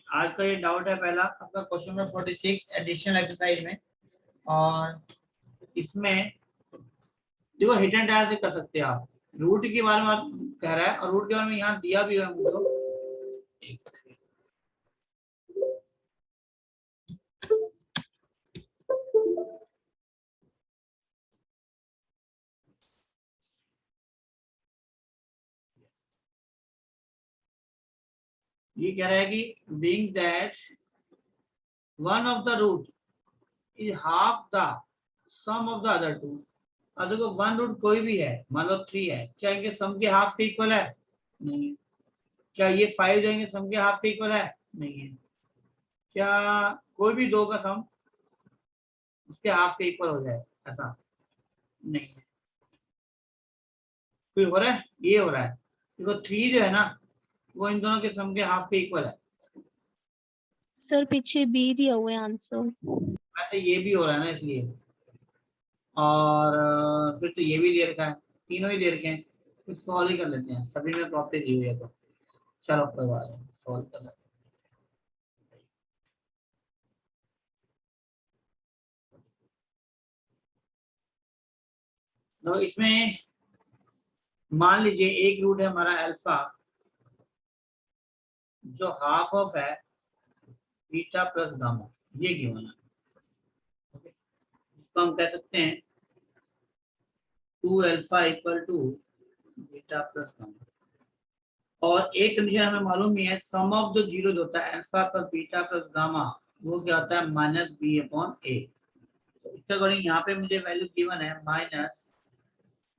आज का ये डाउट है पहला आपका क्वेश्चन नंबर 46 एडिशनल एक्सरसाइज में। और इसमें देखो हिट एंड डायल से कर सकते हैं आप। रूट के बारे में आप कह रहा है और रूट के बारे में यहाँ दिया भी है हमको। एक सेकंड। ये कह रहा है कि being that one of the root is half the sum of the other two. अब देखो वन रूट कोई भी है, मान लो 3 है, क्या इनके सम के हाफ के इक्वल है? नहीं। क्या ये 5 जाएंगे सम के हाफ के इक्वल है? नहीं है। क्या कोई भी दो का सम उसके हाफ के इक्वल हो जाए ऐसा? नहीं है। कोई हो रहा है? ये हो रहा है। देखो 3 जो है ना वो इन दोनों के सम के हाफ के इक्वल है। सर पीछे बी दिया हुआ है आंसर। वैसे ये भी हो रहा है ना इसलिए। और फिर तो ये भी दे रखा है, तीनों ही दे रखे हैं। फिर सॉल्व ही कर लेते हैं, सभी में प्रॉपर्टी दी हुई है तो चलो कोई बात नहीं, सॉल्व कर लेते हैं। तो इसमें मान लीजिए एक रूट है हमारा अल्फा जो हाफ ऑफ है बीटा प्लस गामा, ये गिवन है। ओके, इसको हम कह सकते हैं 2 alpha equal to beta plus gamma. और एक कंडीशन हमें मालूम ही है, सम ऑफ जो जीरो होता है alpha plus beta plus gamma वो क्या होता है? माइनस बी अपॉन ए। तो इसके अकॉर्डिंग यहाँ पे मुझे वैल्यू गिवन है माइनस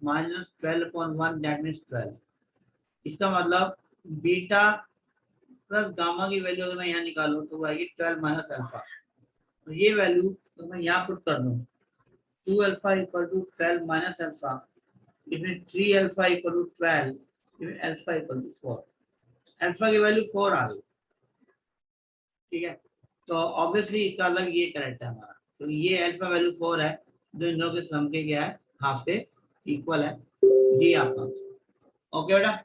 12/1, दैट मीन्स 12। इसका मतलब बीटा प्लस गामा की वैल्यू अगर मैं यहाँ निकालूं तो वो आएगी 12 माइनस अल्फा। तो ये वैल्यू तो मैं यहाँ पुट कर दूँ 2 alpha equal to 12 minus alpha, इसमें 3 अल्फा इक्वल टू 12, इसमें अल्फा इक्वल टू 4। अल्फा की वैल्यू 4 आ गई। ठीक है, तो ऑब्वियसली इसका अलग ये करेक्ट है हमारा। तो ये अल्फा वैल्यू 4 है जो इन दोनों के सम के क्या है? हाफ के इक्वल है। ये आपका आंसर। ओके बेटा।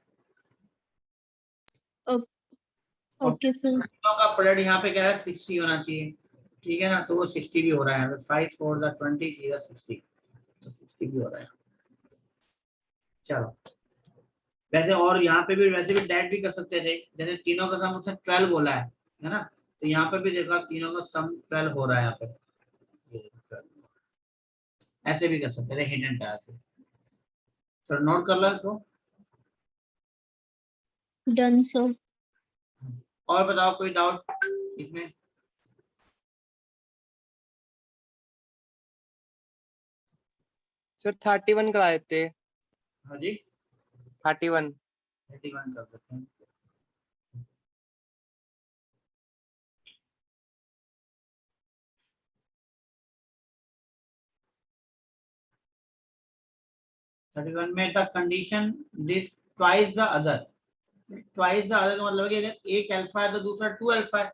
Okay sir. का प्रोडक्ट यहाँ पे क्या है? 60 होना चाहिए। ठीक है ना, तो वो 60 भी हो रहा है। 5 4 20 60, तो 60 भी हो रहा है। चलो, वैसे और यहाँ पे भी वैसे भी डैट भी कर सकते थे, जैसे तीनों का सम उसने 12 बोला है ना, तो यहाँ पे भी देखो तीनों का सम 12 हो रहा है यहाँ पे। ऐसे भी कर सकते थे हिडन टायर से। तो नोट कर लो इसको। Done sir. और बताओ कोई डाउट इसमें? सर 31 कराए थे। हाँ जी, 31। 31 कर सकते हैं। में the condition this twice the other. Twice the other का मतलब है कि अगर एक अल्फा है तो दूसरा 2 अल्फा है,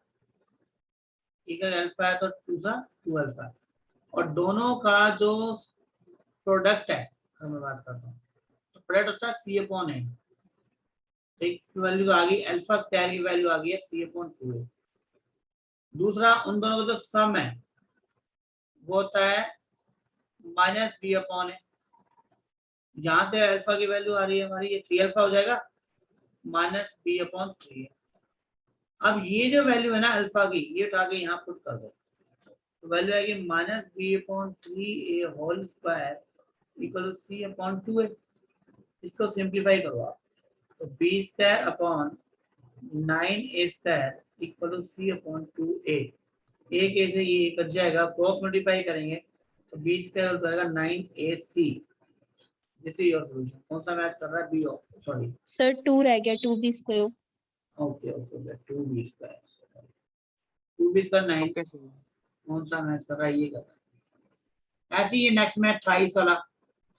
एक अल्फा है तो दूसरा 2 अल्फा है। और दोनों का जो प्रोडक्ट है, अगर मैं बात करता हूँ तो प्रोडक्ट होता है सी अपॉन ए। एक वैल्यू आ गई अल्फा स्क्वायर की वैल्यू आ गई है सी अपॉन 2a। दूसरा उन दोनों का जो सम है वो होता है माइनस बी अपॉन ए। जहां से अल्फा की वैल्यू आ रही है हमारी, ये 3 अल्फा हो जाएगा माइनस बी अपॉन 3। अब ये जो वैल्यू है ना अल्फा की, ये उठा के यहाँ पुट कर दो तो वैल्यू आएगी minus b upon 3a whole square equal c upon 2a। इसको सिंप्लीफाई करो आप, तो b square upon 9a square equal to c upon 2a। एक ए से ये कट जाएगा, क्रॉस मल्टीप्लाई करेंगे तो बी स्क्वायर हो जाएगा 9ac। This is your solution. कौन सा मैच कर रहा है? बी सॉरी सर 2 रह गया, 2b square. Okay okay 2b square, 2b square 9। Okay sir. कौन सा मैच कर रहा है? ये कर रहा है। ऐसे ही नेक्स्ट मैच 28 वाला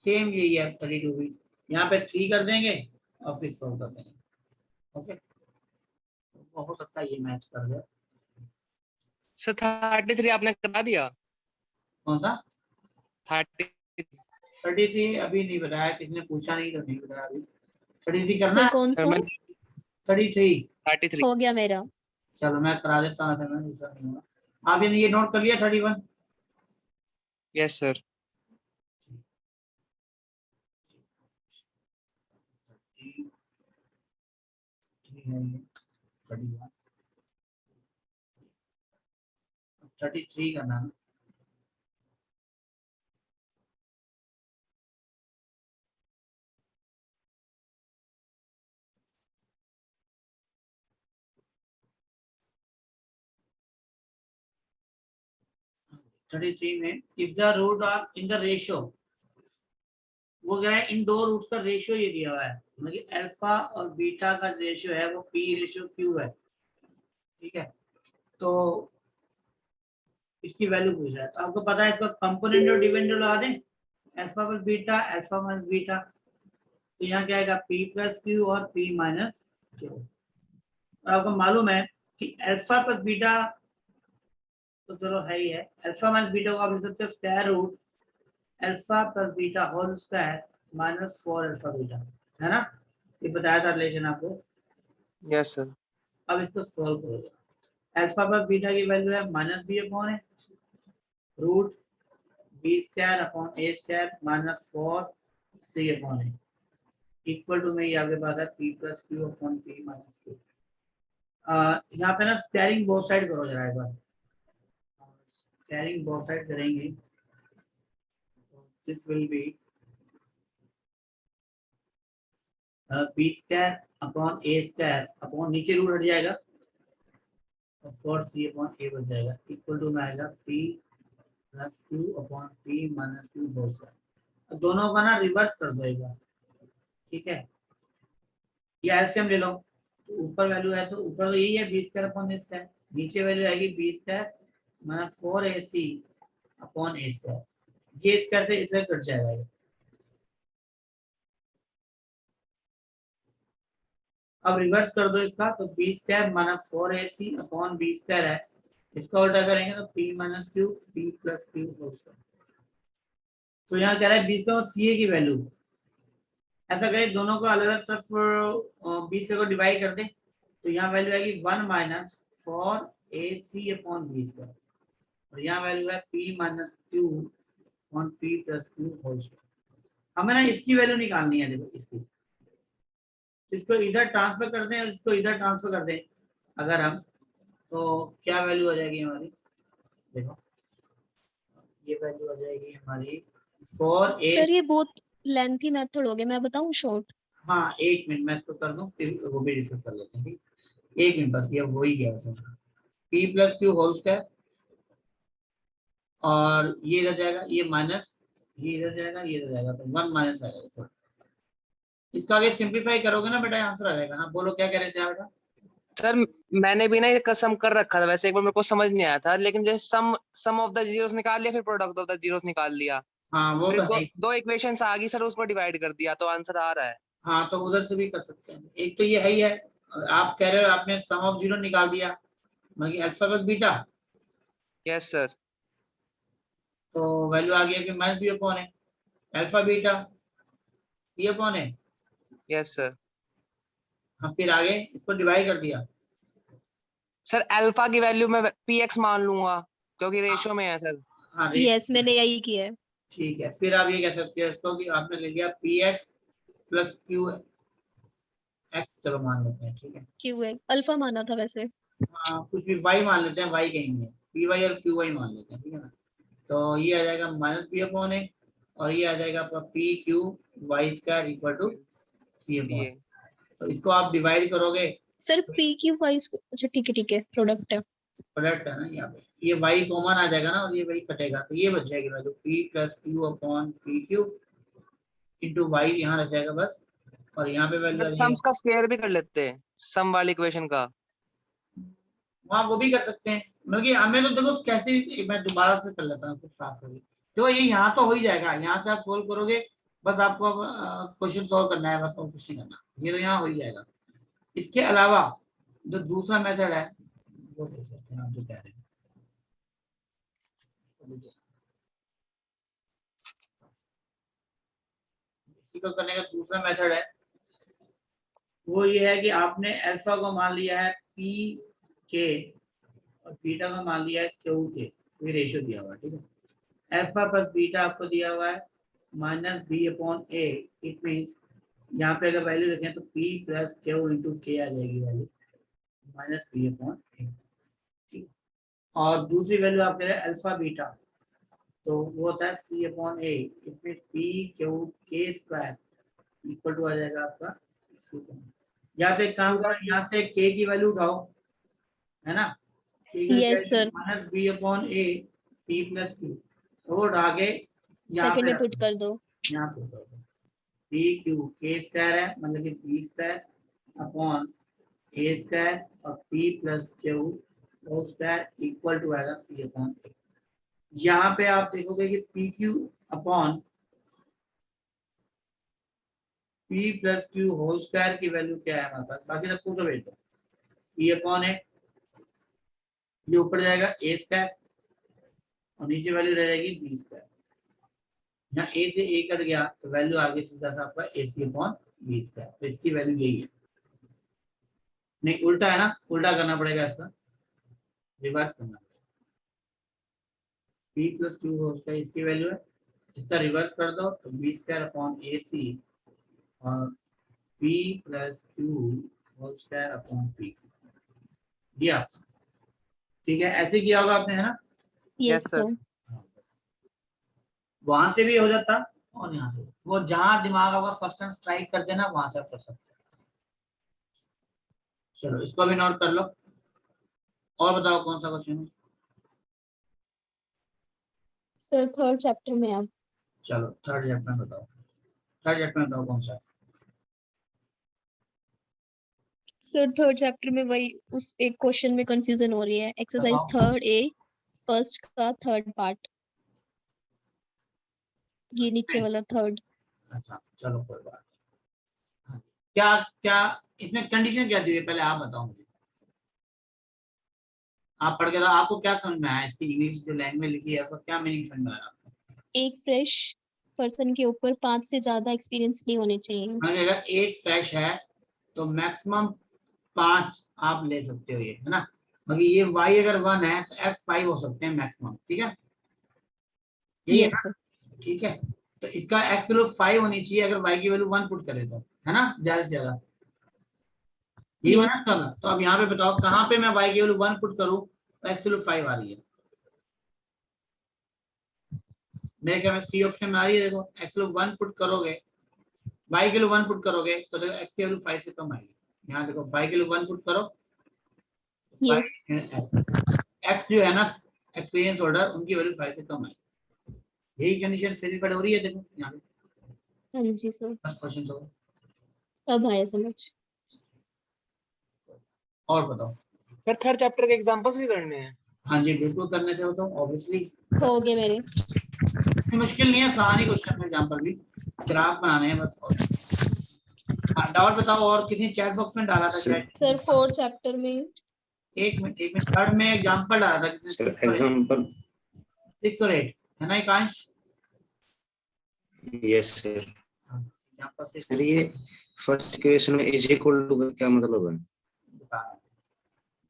सेम यही है 32 भी। यहाँ पे 3 कर देंगे और फिर 4 कर देंगे। ओके, तो हो सकता है ये मैच कर दे। सर 33 आपने करा दिया। कौन सा 30। 33? अभी नहीं बताया, किसने पूछा नहीं तो नहीं बताया अभी। 33 करना सर है? कौन सर सा? मैं 33 33। हो गया मेरा। चलो मैं करा देता हूँ, मैं दूसरा नहीं होगा। आपने ये नोट कर लिया 31? Yes sir. ठीक है, ये 31 33 करना है। थर्टी थ्री में if the root are in the ratio, वो क्या है, इन दो रूट्स का रेशियो ये दिया हुआ है, मतलब अल्फा और बीटा का रेशियो है वो पी रेशियो क्यू है, ठीक है। तो इसकी वैल्यू पूछ रहा है, तो आपको पता है इसका कंपोनेंट और डिपेंडेंट लगा दें, alpha plus beta, alpha minus beta, तो यहाँ क्या आएगा पी प्लस क्यू और पी माइनस क्यू। और आपको मालूम है कि अल्फा प्लस बीटा तो चलो है ही है, अल्फा माइनस बीटा को आप लिख सकते हो square root alpha plus beta whole square minus 4 alpha beta, है ना, ये बताया था रिलेशन आपको। Yes sir. अब इसको सोल्व करोगे, अल्फा प्लस बीटा की वैल्यू है माइनस बी अपॉन है रूट बी स्क्वायर अपॉन ए स्क्वायर माइनस 4 सी अपॉन है, इक्वल टू में ये आपके पास है p plus q upon p minus q. यहाँ पे ना स्क्वायरिंग बोथ साइड करो जरा एक बार, स्क्वायरिंग बोथ साइड करेंगे, this will be b square upon A square upon नीचे रूट हट जाएगा और 4c अपॉन ए बच जाएगा, इक्वल टू में आएगा p plus q upon p minus q whole square. दोनों का ना रिवर्स कर दो एक बार, ठीक है, या एलसीएम ले लो, तो ऊपर वैल्यू है तो ऊपर तो यही है बी स्क्वायर अपॉन ए स्क्वायर, नीचे वैल्यू आएगी B square minus 4ac upon ए स्क्वायर, ये स्क्वायर से इससे कट जाएगा ये। अब रिवर्स कर दो इसका, तो b square minus 4ac upon b square है, इसका उल्टा करेंगे तो p minus q p plus q whole square. तो यहाँ कह रहा है बी स्क्वायर और सी ए की वैल्यू, ऐसा करें दोनों को अलग अलग तरफ बी से को डिवाइड कर दे, तो यहाँ वैल्यू आएगी 1 minus 4ac upon b square, और यहाँ वैल्यू है p minus q upon p plus q whole square. हमें ना इसकी वैल्यू निकालनी है, देखो इसकी, इसको इधर ट्रांसफर कर दें और इसको इधर ट्रांसफर कर दें अगर हम, तो क्या वैल्यू आ जाएगी हमारी, देखो ये वैल्यू आ जाएगी हमारी 4a। सर ये बहुत लेंथी मेथड हो गया, मैं बताऊं शॉर्ट? हाँ एक मिनट मैं इसको कर दूं फिर वो भी डिस्कस कर लेते हैं, ठीक, एक मिनट बस, ये हो ही गया उसमें, p plus q whole square, और ये इधर जाएगा, ये माइनस, ये इधर जाएगा, ये इधर जाएगा, तो 1 माइनस आएगा सर। इसका आगे सिंप्लीफाई करोगे ना बेटा, आंसर आ जाएगा ना, बोलो क्या कह रहे थे आप बेटा। सर मैंने भी ना ये कसम कर रखा था, वैसे एक बार मेरे को समझ नहीं आया था, लेकिन जैसे सम ऑफ द जीरोस निकाल लिया, फिर प्रोडक्ट ऑफ द जीरोस निकाल लिया, हाँ वो फिर तो है दो ही। दो इक्वेशंस आ गई सर, उसको डिवाइड कर दिया तो आंसर आ रहा है। हाँ तो उधर से भी कर सकते हैं, एक तो ये है ही है, और आप कह रहे हो आपने सम ऑफ जीरो निकाल दिया, मतलब alpha plus beta, yes sir. तो वैल्यू आ गया कि माइनस बी अपॉन है अल्फा बीटा सी अपॉन है। Yes sir. हाँ फिर आगे इसको डिवाइड कर दिया। सर अल्फा की वैल्यू में पी एक्स मान लूंगा क्योंकि हाँ रेशियो में है सर। हाँ यस, मैंने यही किया है। ठीक है, फिर आप ये कह सकते हो इसको कि आपने ले लिया P x plus Q x, चलो मान लेते हैं, ठीक है, क्यू है, अल्फा माना था वैसे। हाँ कुछ भी वाई मान लेते हैं, वाई कहेंगे, पी वाई और क्यू वाई मान लेते हैं, ठीक है ना। तो ये आ जाएगा माइनस बी अपॉन है, और ये आ जाएगा आपका p q y square equal to c upon, ये तो इसको आप डिवाइड करोगे, सर पी क्यू वाई, अच्छा ठीक है, प्रोडक्ट है। प्रोडक्ट है ना यहाँ पे, ये वाई कॉमन आ जाएगा ना और ये वाई कटेगा, तो ये बच जाएगी value p plus q upon p q into y, यहाँ रह जाएगा बस, और यहाँ पे वैल्यू सर आ जाएगी, सम्स का स्क्वायर भी कर लेते हैं, सम वाली इक्वेशन का। वहाँ वो भी कर सकते हैं, मतलब कि हमें तो देखो कैसे, मैं दोबारा से कर लेता हूँ कुछ साफ करके, तो ये यहाँ तो हो ही जाएगा, यहाँ से आप सोल्व करोगे, बस आपको अब क्वेश्चन सोल्व करना है, बस और कुछ नहीं करना, ये तो यहाँ हो ही जाएगा। इसके अलावा जो दूसरा मेथड है वो देख सकते हैं आप जो कह रहे हैं, इसी को करने का दूसरा मेथड है, वो ये है कि आपने अल्फा को मान लिया है पी के और बीटा का मान लिया है क्यू के, कोई रेशियो दिया हुआ है, ठीक है। अल्फा प्लस बीटा आपको दिया हुआ है minus b upon A, it means यहाँ पे अगर वैल्यू रखें तो पी प्लस क्यू इंटू के आ जाएगी वैल्यू माइनस बी अपॉन ए, ठीक। और दूसरी वैल्यू आप कह रहे हैं अल्फा बीटा, तो वो होता है C upon A, it means P Q के स्क्वायर इक्वल टू आ जाएगा आपका सी। या तो एक काम करो, यहाँ से के की वैल्यू उठाओ, है ना, Yes, sir. Minus b upon a p plus q, वो उठा के यहाँ सेकंड पे में पुट कर दो। यहाँ पे पी क्यू के स्क्वायर है मतलब कि बी स्क्वायर अपॉन ए स्क्वायर और p plus q whole square equal to आएगा सी अपॉन ए। यहाँ पे आप देखोगे कि p q upon p plus q whole square की वैल्यू क्या है हमारे पास, बाकी सबको तो भेज दो, पी अपॉन ए, ये ऊपर जाएगा ए स्क्वायर और नीचे वैल्यू रह जाएगी बी स्क्वायर। यहाँ ए से ए कट गया तो वैल्यू आगे सीधा सा आपका ए सी अपॉन बी स्क्वायर, तो इसकी वैल्यू यही है। नहीं उल्टा है ना, उल्टा करना पड़ेगा, इसका रिवर्स करना पड़ेगा। P plus q whole square इसकी वैल्यू है, इसका रिवर्स कर दो तो b square upon a c और p plus q whole square upon p दिया, ठीक है। ऐसे किया होगा आपने, है ना? Yes, sir. sir. वहां से भी हो जाता और यहाँ से, वो जहां दिमाग होगा फर्स्ट टाइम स्ट्राइक कर देना, वहां से आप कर सकते हैं। चलो इसको भी नोट कर लो और बताओ कौन सा क्वेश्चन है। Sir, थर्ड चैप्टर में अब। चलो थर्ड चैप्टर में बताओ, थर्ड चैप्टर में बताओ कौन सा है। सर थर्ड चैप्टर में वही उस एक क्वेश्चन में कंफ्यूजन हो रही है, एक्सरसाइज बताओ। थर्ड ए फर्स्ट का थर्ड पार्ट, ये नीचे वाला थर्ड। अच्छा चलो कोई बात नहीं। हाँ, क्या क्या इसमें कंडीशन क्या दी है पहले आप बताओ मुझे, आप पढ़ के तो आपको क्या समझ में आया, इसकी इंग्लिश जो लैंग्वेज लिखी है तो क्या मीनिंग समझ में आया आपको? एक फ्रेश पर्सन के ऊपर 5 से ज्यादा एक्सपीरियंस नहीं होने चाहिए। अगर एक फ्रेश है तो मैक्सिमम 5 आप ले सकते हो, ये है ना। बाकी ये y अगर 1 है तो x 5 हो सकते हैं मैक्सिमम, ठीक है, यही है यस ना? सर। ठीक है, तो इसका x वैल्यू 5 होनी चाहिए अगर y की वैल्यू 1 पुट करे तो, है ना, ज्यादा से ज्यादा यही होना यस चला। तो अब यहाँ पे बताओ कहाँ पे मैं y की वैल्यू 1 पुट करूँ तो x वैल्यू 5 आ रही है, मेरे ख्याल में सी ऑप्शन में आ रही है। देखो x वैल्यू 1 पुट करोगे, y की वैल्यू 1 पुट करोगे तो देखो x की वैल्यू 5 से कम आएगी। यहाँ देखो y की वैल्यू 1 पुट करो, यस x जो है ना एक्सपीरियंस होल्डर उनकी वैल्यू 5 से कम आएगी, यही कंडीशन सेटिस्फाइड हो रही है। देखो यहाँ पे हाँ जी सर, बस क्वेश्चन हो, अब आया समझ। और बताओ। सर थर्ड चैप्टर के एग्जांपल्स भी करने हैं? हाँ जी बिल्कुल करने थे वो तो ऑब्वियसली, हो गए मेरे। मुश्किल नहीं है, आसान ही क्वेश्चन में एग्जांपल भी ग्राफ बनाने हैं बस। और हाँ डाउट बताओ, और किसी चैट बॉक्स में डाला था क्या? सर फोर्थ चैप्टर में एक मिनट थर्ड में एग्जांपल डाला था किसने? एग्जांपल 6 और 8 है ना Ekansh? Yes sir. Example 6 sir ये फर्स्ट इक्वेशन में इज इक्वल टू का क्या मतलब है?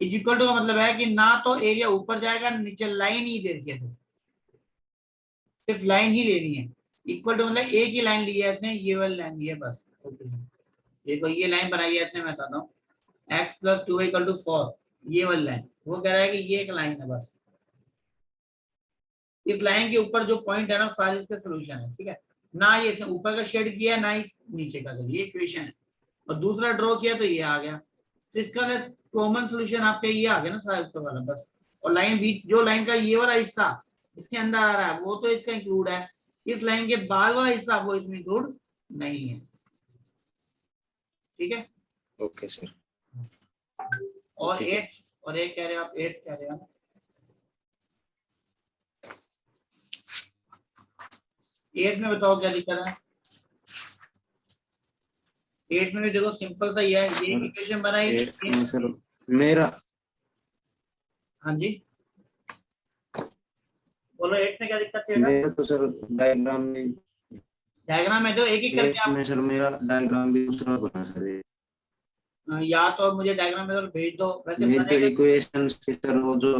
इज इक्वल टू का मतलब है कि ना तो एरिया ऊपर जाएगा नीचे, लाइन ही दे रखी है, सिर्फ लाइन ही लेनी है। इक्वल टू मतलब एक ही लाइन ली है इसने, ये वाली लाइन ली है बस। देखो ये लाइन बनाई है इसने, मैं बताता हूँ x + 2y = 4, ये वाली लाइन। वो कह रहा है कि ये एक लाइन है बस, इस लाइन के ऊपर जो पॉइंट है ना सारे इसका सोल्यूशन है, ठीक है। ना ये इसने ऊपर का शेड किया ना ही नीचे का, ये इक्वेशन है। और दूसरा ड्रॉ किया तो ये आ गया, तो इसका कॉमन सोल्यूशन आपका ये आ गया ना सारा ऊपर वाला बस। और लाइन बीच जो लाइन का ये वाला हिस्सा इसके अंदर आ रहा है वो तो इसका इंक्लूड है, इस लाइन के बाद वाला हिस्सा वो इसमें इंक्लूड नहीं है, ठीक है। Okay sir. और ठीक है। 8 और एक कह रहे हो आप, 8 कह रहे हो, 8 में बताओ क्या दिक्कत है? 8 में भी देखो सिंपल सा ही है, ये इक्वेशन बनाई। सर मेरा हाँ जी बोलो, 8 में क्या दिक्कत है? मेरा तो सर डायग्राम में तो एक ही करके आप, में सर मेरा डायग्राम भी दूसरा बना सर। या तो मुझे डायग्राम में भेज दो, वैसे नहीं तो बनेगा। इक्वेशन सर वो जो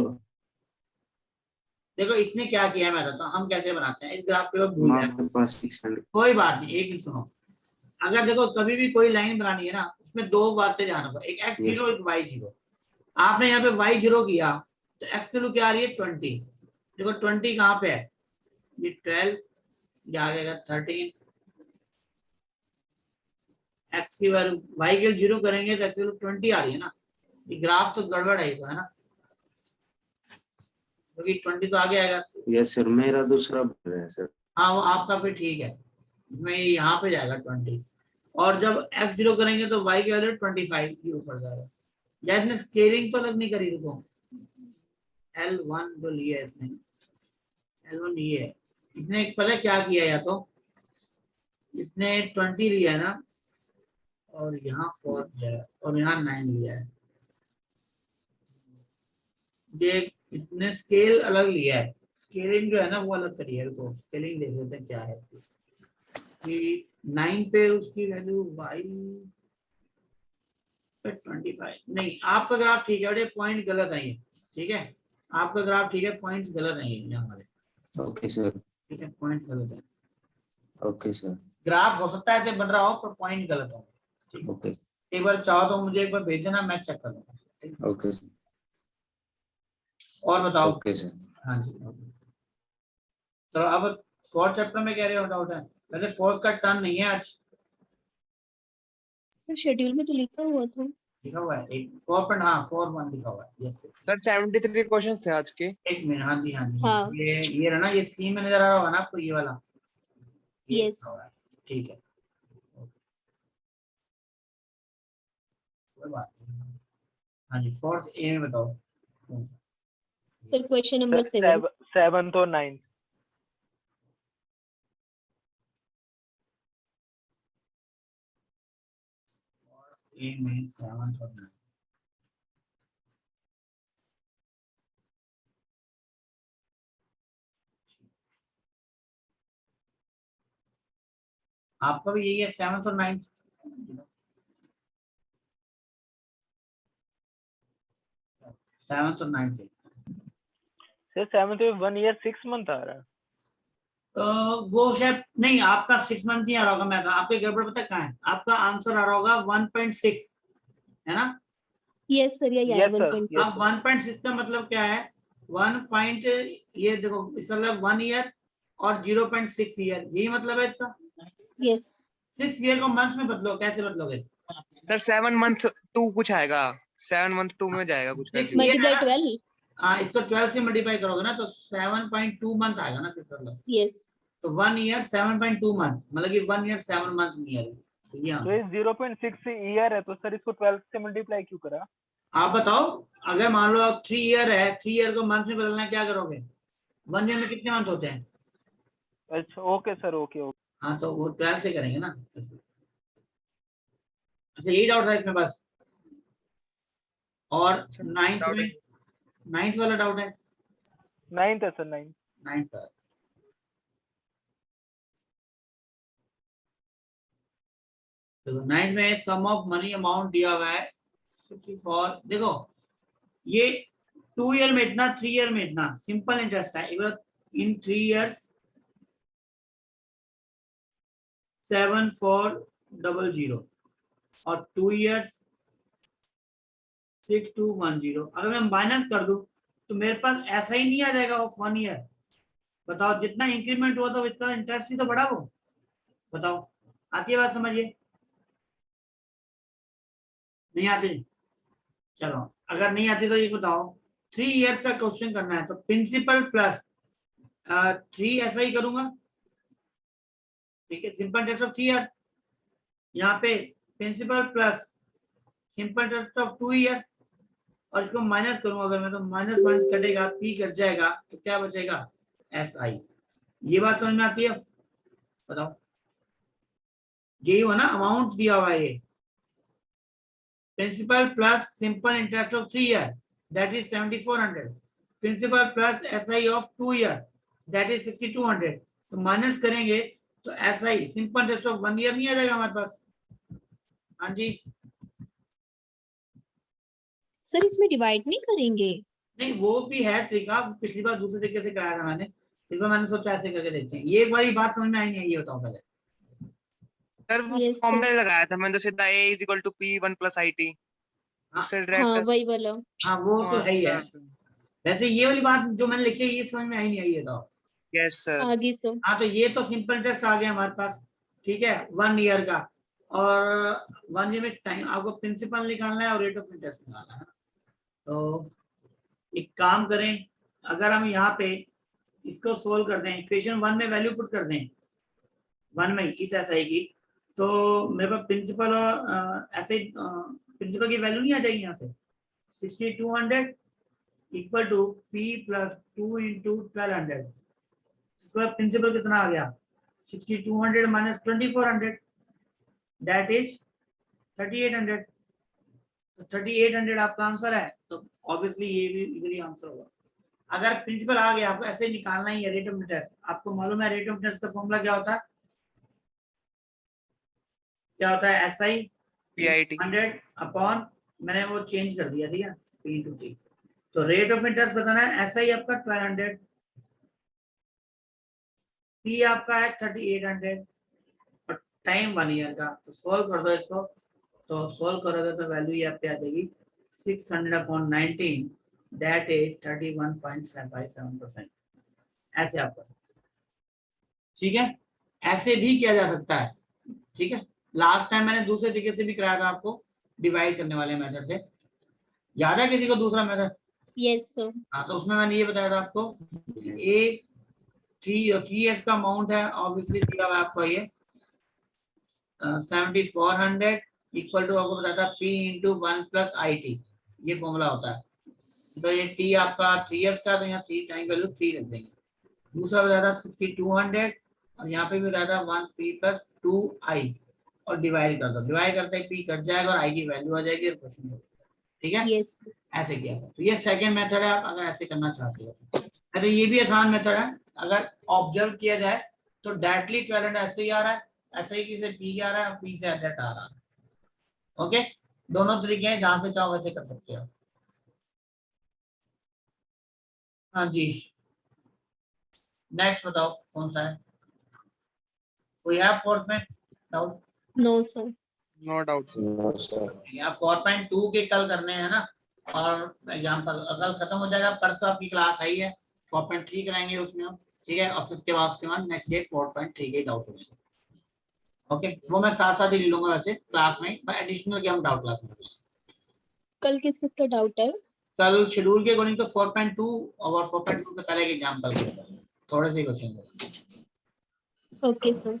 देखो इसने क्या किया है मैं बताता हूँ हम कैसे बनाते हैं, इस ग्राफ पे भूल जाए, आपके पास 600 कोई बात नहीं, एक मिनट सुनो। अगर देखो कभी भी कोई लाइन बनानी है ना, उसमें दो बातें ध्यान रखो, एक x0 Yes. एक y0। आपने यहाँ पे y0 किया तो x वैल्यू क्या आ रही है 20। देखो 20 कहाँ पे है, ये 12, ये आ जाएगा 13। x की वैल्यू y के 0 करेंगे तो x वैल्यू 20 आ रही है ना, ये ग्राफ तो गड़बड़ है है ना, क्योंकि 20 तो आगे आएगा। यस सर, मेरा दूसरा बोल है सर। हाँ वो आपका फिर ठीक है, मैं यहाँ पे जाएगा 20, और जब x0 करेंगे तो y की वैल्यू 25 के ऊपर जाएगा। या इसने स्केलिंग तो अलग नहीं करी, देखो L1 जो लिया है इसने, L1 ये है, इसने पता क्या किया, या तो इसने 20 लिया है ना, और यहाँ 4 लिया है और यहाँ 9 लिया है, ये इसने स्केल अलग लिया है, स्केलिंग जो है ना वो अलग करी है। रुको स्केलिंग देख लेते हैं क्या है कि 9 पे उसकी वैल्यू y पे 25 नहीं, आपका ग्राफ ठीक है बेटे, पॉइंट गलत है ये, ठीक है आपका ग्राफ ठीक है, पॉइंट गलत है ये हमारे, ओके सर, ठीक है पॉइंट गलत है, ओके सर, ग्राफ हो सकता है ऐसे बन रहा हो पर पॉइंट गलत हो, ठीक है। ओके, एक बार चाहो तो मुझे एक बार भेज देना, मैं चेक कर लूंगा। ओके सर, और बताओ। Okay sir. हाँ जी okay। चलो अब फोर्थ चैप्टर में कह रहे हो डाउट है, वैसे फोर्थ का टर्न नहीं है आज, सर शेड्यूल में तो लिखा हुआ था। लिखा हुआ है एक 4.1 हाँ 4.1 लिखा हुआ है, यस सर 73 क्वेश्चंस थे आज के। एक मिनट, हाँ जी हाँ जी हाँ। ये रहा ना, ये स्क्रीन में नजर आ रहा होगा ना आपको, ये वाला, ये Yes. लिखा हुआ है, ठीक है कोई बात नहीं। हाँ जी फोर्थ ए में बताओ। Sir question number 7। 7th और 9th। ए में 7 और 9, आपका भी यही है 7 और 9, सेवंथ और 9th। सर 7th में 1 year 6 month आ रहा है। वो शायद नहीं, आपका 6 मंथ नहीं आ रहा होगा, मैं आपके गड़बड़ पता कहाँ है, आपका आंसर आ रहा होगा 1.6 है ना। यस सर, यही आया Yes, sir. 1.6। Yes, अब 1.6 का मतलब क्या है, 1 पॉइंट, ये देखो इसका मतलब 1 ईयर और 0.6 ईयर, यही मतलब है इसका। यस 6 ईयर को मंथ में बदलो, कैसे बदलोगे, सर 7 month 2 कुछ आएगा, 7 month 2 में जाएगा कुछ 6 वैल्यू। ईयर मल्टीप्लाई है ना? 12। हाँ इसको 12 से मल्टीप्लाई करोगे ना तो 7.2 मंथ आएगा ना फिर मतलब, यस तो 1 ईयर 7.2 मंथ, मतलब कि 1 ईयर 7 मंथ नहीं है, तो ये तो ये 0.6 ईयर है, तो सर इसको 12 से मल्टीप्लाई क्यों करा? आप बताओ, अगर मान लो आप 3 ईयर है, 3 ईयर को मंथ में बदलना है, क्या करोगे, 1 ईयर में कितने मंथ होते हैं, अच्छा ओके सर, ओके ओके। हाँ तो वो 12 से करेंगे ना। अच्छा यही डाउट था इसमें बस, और नाइन्थ doubt में, नाइन्थ वाला डाउट है, 9th है सर, 9th। नाइन्थ का देखो, नाइन्थ में सम ऑफ मनी अमाउंट दिया हुआ है 64, देखो ये 2 ईयर में इतना, 3 ईयर में इतना, सिंपल इंटरेस्ट है, इन 3 इयर्स 7400 और 2 इयर्स 6210। अगर मैं माइनस कर दूं तो मेरे पास ऐसा ही नहीं आ जाएगा ऑफ 1 ईयर, बताओ जितना इंक्रीमेंट हुआ तो इसका इंटरेस्ट ही तो बढ़ा, वो बताओ, आती है बात समझिए, नहीं आती, चलो अगर नहीं आती तो ये बताओ, 3 इयर्स का क्वेश्चन करना है तो प्रिंसिपल प्लस 3 ऐसा ही करूंगा, ठीक है, सिंपल इंटरेस्ट ऑफ 3 ईयर, यहाँ पे principal plus simple interest of 2 year, और इसको माइनस करूंगा अगर मैं तो माइनस माइनस कटेगा, पी कट जाएगा तो क्या बचेगा, एस आई। ये बात समझ में आती है, बताओ, यही हो ना, अमाउंट दिया हुआ है ये, principal plus simple interest of 3 year that is 7400, principal plus S I of 2 year that is 6200, तो माइनस करेंगे तो S I simple interest of 1 year नहीं आ जाएगा हमारे पास, हाँ जी सर इसमें डिवाइड नहीं करेंगे? नहीं वो भी है तरीका, पिछली बार दूसरे तरीके से कराया था मैंने, इस बार मैंने सोचा ऐसे करके देखते हैं। ये वाली बात समझ में आई नहीं आई, ये बताओ पहले। सर वो Yes, sir. फॉर्मूला लगाया था मैंने तो सीधा a is equal to p 1 plus it हाँ, उससे हाँ डायरेक्ट। वही वाला। हाँ वो तो है ही है। वैसे ये वाली बात जो मैंने लिखी है ये समझ में आई नहीं आई, ये बताओ। Yes sir. आगे सर। हाँ तो ये तो सिंपल टेस्ट आ गया हमारे पास, ठीक है, 1 ईयर का। और 1 ईयर में टाइम आपको प्रिंसिपल निकालना है और रेट ऑफ इंटरेस्ट निकालना है। तो एक काम करें, अगर हम यहाँ पे इसको सोल्व कर दें, इक्वेशन 1 में वैल्यू पुट कर दें 1 में इस SI की, तो मेरे पास प्रिंसिपल और ऐसे प्रिंसिपल की वैल्यू नहीं आ जाएगी यहाँ से। 6200 equal to P plus 2 into 1200। इसके बाद प्रिंसिपल कितना आ गया, 6200 माइनस 2400 दैट इज 3800। तो 3800 आपका आंसर है, तो ऑब्वियसली ये भी इधर ही आंसर होगा। अगर प्रिंसिपल आ गया आपको ऐसे निकालना ही है रेट ऑफ इंटरेस्ट। आपको मालूम है रेट ऑफ इंटरेस्ट का फॉर्मूला क्या होता है, क्या होता है, SI pit 100 अपॉन, मैंने वो चेंज कर दिया, ठीक है, P इंटू T। तो रेट ऑफ इंटरेस्ट बताना है, SI आपका 1200, P आपका है 3800 और टाइम 1 ईयर का। तो सोल्व कर दो इसको, तो सोल्व करोगे तो वैल्यू ये पे आ जाएगी 600 अपॉन 19 दैट इज 31.57%। ऐसे आप कर सकते हो, ठीक है, ऐसे भी किया जा सकता है, ठीक है। लास्ट टाइम मैंने दूसरे तरीके से भी कराया था आपको, डिवाइड करने वाले मेथड से, याद है किसी को दूसरा मेथड? Yes sir. हाँ तो उसमें मैंने ये बताया था आपको, ए 3F का अमाउंट है ऑब्वियसली दिया हुआ है आपको, ये 7400 इक्वल टू आपको बताया था P इंटू 1 प्लस IT, ये फॉर्मूला होता है। तो ये T आपका 3F का, तो यहाँ 3 टाइम वैल्यू 3 रख देंगे। दूसरा बताया था 6200 और यहाँ पे भी बताया था 1P प्लस 2I और डिवाइड कर दो, डिवाइड करते ही P कट जाएगा और I की वैल्यू आ जाएगी और क्वेश्चन हो जाएगा, ठीक है। यस। ऐसे किया था। तो ये सेकंड मेथड है, आप अगर ऐसे करना चाहते हो तो ये भी आसान मेथड है। अगर ऑब्जर्व किया जाए तो डायरेक्टली 1200 ऐसे ही आ रहा है, ऐसे ही से P आ रहा है और P से दैट आ रहा है। ओके, दोनों तरीके हैं, जहां से चाहो वैसे कर सकते हो। हाँ जी, नेक्स्ट बताओ कौन सा है, कोई है फोर्थ में doubt? No sir. No doubt sir. यहाँ 4.2 के कल करने हैं ना, और एग्जाम्पल कल खत्म हो जाएगा, परसों आपकी क्लास आई है, 4.3 कराएंगे उसमें हम, ठीक है। और फिर उसके बाद नेक्स्ट डे 4.3 के डाउट हो जाएंगे। ओके, वो मैं साथ साथ ही ले लूंगा वैसे क्लास में, एडिशनल के हम डाउट क्लास में। कल किस किस का डाउट है? कल शेड्यूल के अकॉर्डिंग तो 4.2 और 4.2 के पहले के एग्जाम्पल थोड़े से क्वेश्चन। Okay sir.